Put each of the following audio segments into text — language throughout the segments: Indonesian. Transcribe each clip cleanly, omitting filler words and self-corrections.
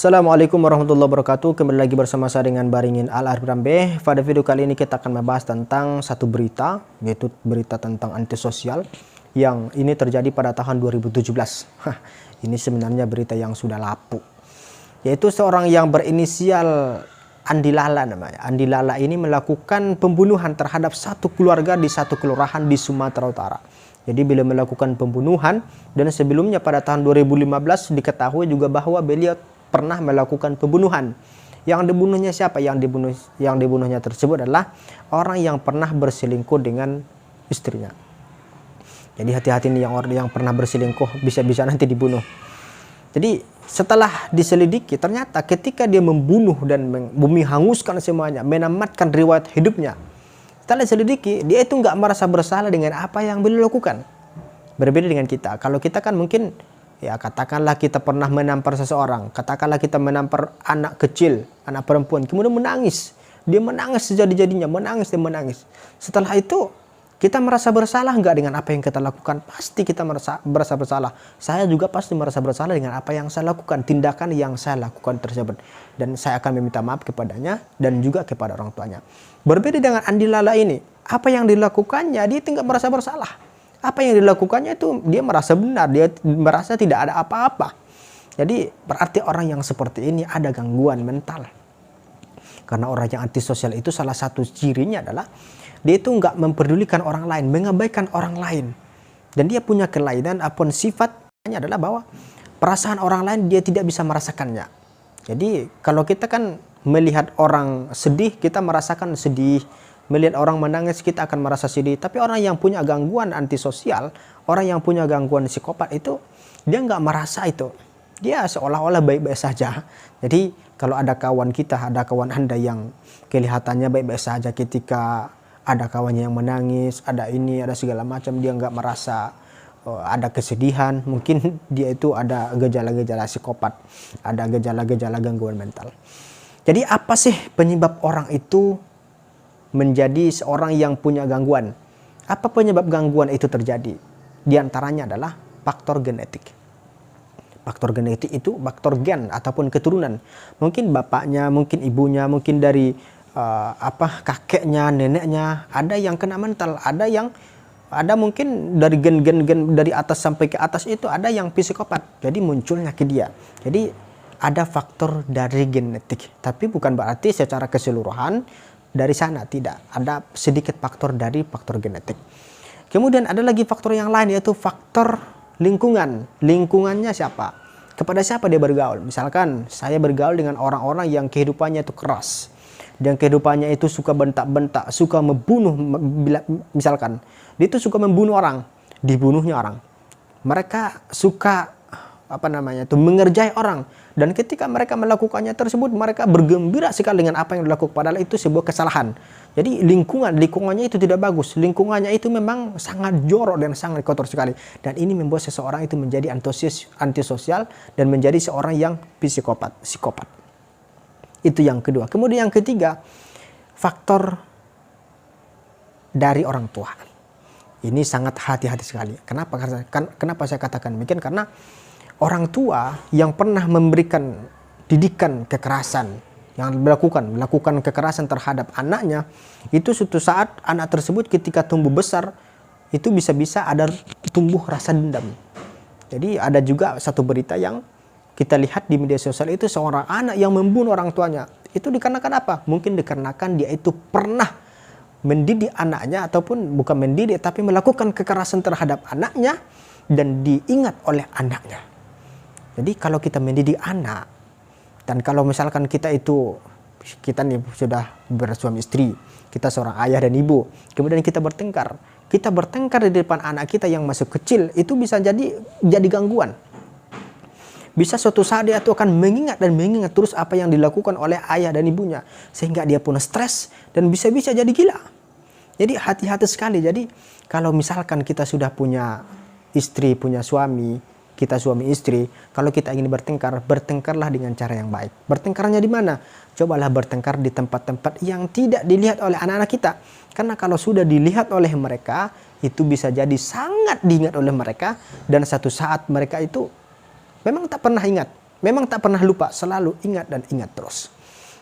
Assalamualaikum warahmatullahi wabarakatuh. Kembali lagi bersama saya dengan Baringin Al-Arif Rambe. Pada video kali ini kita akan membahas tentang satu berita, yaitu berita tentang antisosial yang ini terjadi pada tahun 2017. Ini sebenarnya berita yang sudah lapuk, yaitu seorang yang berinisial Andi Lala namanya. Andi Lala ini melakukan pembunuhan terhadap satu keluarga di satu kelurahan di Sumatera Utara. Jadi beliau melakukan pembunuhan, dan sebelumnya pada tahun 2015 diketahui juga bahwa beliau pernah melakukan pembunuhan. Yang dibunuhnya siapa? Yang dibunuhnya tersebut adalah orang yang pernah berselingkuh dengan istrinya. Jadi hati-hati nih orang yang pernah berselingkuh, bisa-bisa nanti dibunuh. Jadi setelah diselidiki, ternyata ketika dia membunuh dan menghanguskan semuanya, menamatkan riwayat hidupnya, setelah diselidiki, dia itu nggak merasa bersalah dengan apa yang beliau lakukan. Berbeda dengan kita. Kalau kita kan mungkin, ya katakanlah kita pernah menampar seseorang, katakanlah kita menampar anak kecil, anak perempuan, kemudian menangis. Dia menangis sejadi-jadinya, menangis dan menangis. Setelah itu, kita merasa bersalah nggak dengan apa yang kita lakukan? Pasti kita merasa bersalah. Saya juga pasti merasa bersalah dengan apa yang saya lakukan, tindakan yang saya lakukan tersebut. Dan saya akan meminta maaf kepadanya dan juga kepada orang tuanya. Berbeda dengan Andi Lala ini, apa yang dilakukannya, dia tidak merasa bersalah. Apa yang dilakukannya itu dia merasa benar, dia merasa tidak ada apa-apa. Jadi berarti orang yang seperti ini ada gangguan mental. Karena orang yang antisosial itu salah satu cirinya adalah dia itu nggak memperdulikan orang lain, mengabaikan orang lain. Dan dia punya kelainan apapun sifatnya adalah bahwa perasaan orang lain dia tidak bisa merasakannya. Jadi kalau kita kan melihat orang sedih, kita merasakan sedih. Melihat orang menangis, kita akan merasa sedih. Tapi orang yang punya gangguan antisosial, orang yang punya gangguan psikopat itu, dia nggak merasa itu. Dia seolah-olah baik-baik saja. Jadi kalau ada kawan kita, ada kawan Anda yang kelihatannya baik-baik saja, ketika ada kawannya yang menangis, ada ini, ada segala macam, dia nggak merasa ada kesedihan. Mungkin dia itu ada gejala-gejala psikopat, ada gejala-gejala gangguan mental. Jadi apa sih penyebab orang itu menjadi seorang yang punya gangguan? Apa penyebab gangguan itu terjadi? Di antaranya adalah faktor genetik. Faktor genetik itu faktor gen ataupun keturunan. Mungkin bapaknya, mungkin ibunya, mungkin dari kakeknya, neneknya, ada yang kena mental, ada mungkin dari gen dari atas sampai ke atas itu ada yang psikopat. Jadi munculnya ke dia. Jadi ada faktor dari genetik, tapi bukan berarti secara keseluruhan dari sana, tidak. Ada sedikit faktor dari faktor genetik. Kemudian ada lagi faktor yang lain, yaitu faktor lingkungan. Lingkungannya siapa? Kepada siapa dia bergaul? Misalkan saya bergaul dengan orang-orang yang kehidupannya itu keras, dan kehidupannya itu suka bentak-bentak, suka membunuh. Misalkan dia itu suka membunuh orang, dibunuhnya orang. Mereka suka mengerjai orang, dan ketika mereka melakukannya tersebut, mereka bergembira sekali dengan apa yang dilakukan, padahal itu sebuah kesalahan. Jadi lingkungannya itu tidak bagus, lingkungannya itu memang sangat jorok dan sangat kotor sekali, dan ini membuat seseorang itu menjadi antisosial dan menjadi seorang yang psikopat. Itu yang kedua. Kemudian yang ketiga, faktor dari orang tua. Ini sangat hati-hati sekali. Kenapa saya katakan demikian? Karena orang tua yang pernah memberikan didikan kekerasan, yang melakukan kekerasan terhadap anaknya, itu suatu saat anak tersebut ketika tumbuh besar, itu bisa-bisa ada tumbuh rasa dendam. Jadi ada juga satu berita yang kita lihat di media sosial, itu seorang anak yang membunuh orang tuanya. Itu dikarenakan apa? Mungkin dikarenakan dia itu pernah mendidik anaknya, ataupun bukan mendidik, tapi melakukan kekerasan terhadap anaknya, dan diingat oleh anaknya. Jadi kalau kita mendidik anak, dan kalau misalkan kita nih sudah bersuami istri, kita seorang ayah dan ibu, kemudian kita bertengkar di depan anak kita yang masih kecil, itu bisa jadi gangguan. Bisa suatu saat dia itu akan mengingat terus apa yang dilakukan oleh ayah dan ibunya, sehingga dia pun stres dan bisa-bisa jadi gila. Jadi hati-hati sekali. Jadi kalau misalkan kita sudah punya istri, punya suami, kita suami istri, kalau kita ingin bertengkarlah dengan cara yang baik. Bertengkarnya di mana? Cobalah bertengkar di tempat-tempat yang tidak dilihat oleh anak-anak kita. Karena kalau sudah dilihat oleh mereka, itu bisa jadi sangat diingat oleh mereka, dan satu saat mereka itu memang tak pernah ingat. memang tak pernah lupa, selalu ingat dan ingat terus.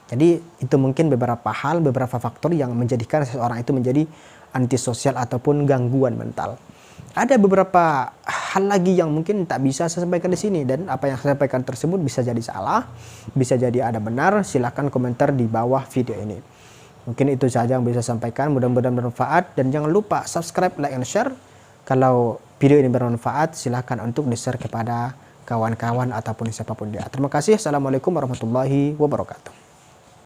Jadi itu mungkin beberapa hal, beberapa faktor yang menjadikan seseorang itu menjadi antisosial ataupun gangguan mental. Ada beberapa hal lagi yang mungkin tak bisa saya sampaikan di sini, dan apa yang saya sampaikan tersebut bisa jadi salah, bisa jadi ada benar. Silahkan komentar di bawah video ini. Mungkin itu saja yang bisa saya sampaikan, mudah-mudahan bermanfaat, dan jangan lupa subscribe, like, and share. Kalau video ini bermanfaat, silahkan untuk di-share kepada kawan-kawan ataupun siapapun dia. Terima kasih. Assalamualaikum warahmatullahi wabarakatuh.